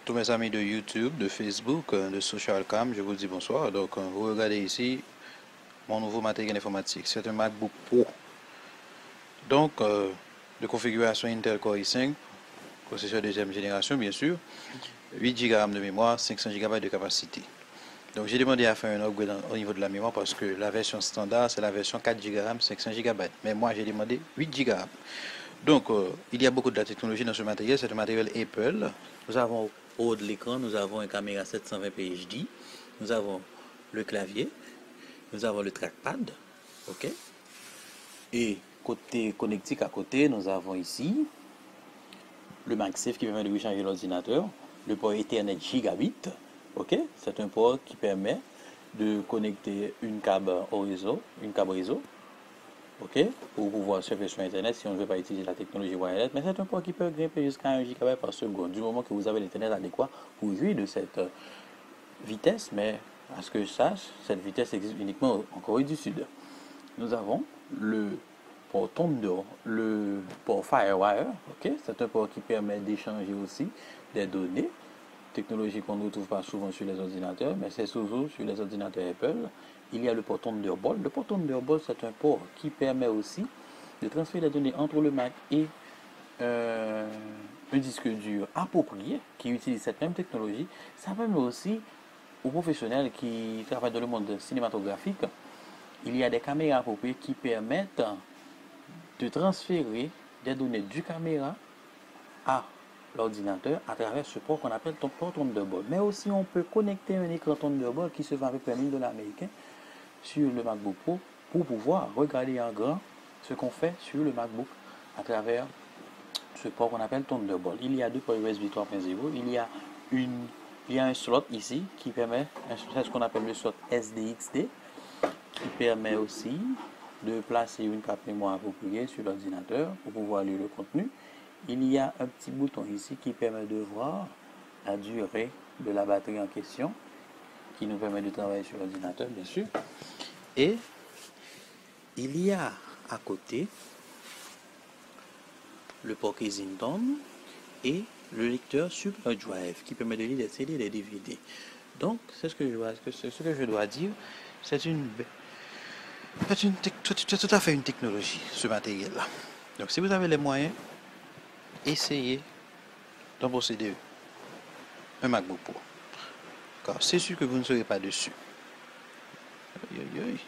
tous mes amis de YouTube, de Facebook, de Socialcam, je vous dis bonsoir. Donc, vous regardez ici mon nouveau matériel informatique. C'est un MacBook Pro. Donc, de configuration Intel Core i5, processeur deuxième génération, bien sûr, 8 Go RAM de mémoire, 500 GB de capacité. Donc, j'ai demandé à faire un upgrade au niveau de la mémoire parce que la version standard, c'est la version 4 Go RAM, 500 GB. Mais moi, j'ai demandé 8 Go RAM. Donc, il y a beaucoup de la technologie dans ce matériel. C'est un matériel Apple. Nous avons au haut de l'écran, nous avons une caméra 720p HD. Nous avons le clavier. Nous avons le trackpad. OK? Et côté connectique à côté, nous avons ici le MagSafe qui permet de recharger l'ordinateur. Le port Ethernet Gigabit. OK? C'est un port qui permet de connecter une câble au réseau, OK, pour pouvoir surfer sur Internet si on ne veut pas utiliser la technologie wireless. Mais c'est un port qui peut grimper jusqu'à 1 GB par seconde, du moment que vous avez l'Internet adéquat pour jouir de cette vitesse. Mais à ce que je sache, cette vitesse existe uniquement en Corée du Sud. Nous avons le port Thunder, le port Firewire. OK, c'est un port qui permet d'échanger aussi des données. Technologie qu'on ne retrouve pas souvent sur les ordinateurs, mais c'est souvent sur les ordinateurs Apple. Il y a le port Thunderbolt. Le port Thunderbolt, c'est un port qui permet aussi de transférer les données entre le Mac et un disque dur approprié qui utilise cette même technologie. Ça permet aussi aux professionnels qui travaillent dans le monde cinématographique, il y a des caméras appropriées qui permettent de transférer des données du caméra à l'ordinateur à travers ce port qu'on appelle port Thunderbolt. Mais aussi, on peut connecter un écran Thunderbolt qui se vend avec 1000 $ américains sur le MacBook Pro pour pouvoir regarder en grand ce qu'on fait sur le MacBook à travers ce port qu'on appelle Thunderbolt. Il y a deux ports USB 3.0. Il y a un slot ici qui permet, c'est ce qu'on appelle le slot SDXD, qui permet aussi de placer une carte mémoire appropriée sur l'ordinateur pour pouvoir lire le contenu. Il y a un petit bouton ici qui permet de voir la durée de la batterie en question, qui nous permet de travailler sur l'ordinateur, bien sûr. Et il y a à côté le port Kensington et le lecteur Super Drive qui permet de lire des CD et des DVD. Donc, c'est ce que je dois dire. C'est tout à fait une technologie, ce matériel-là. Donc, si vous avez les moyens, essayez d'en posséder un MacBook Pro. Car c'est sûr que vous ne serez pas dessus. Aïe, aïe, aïe.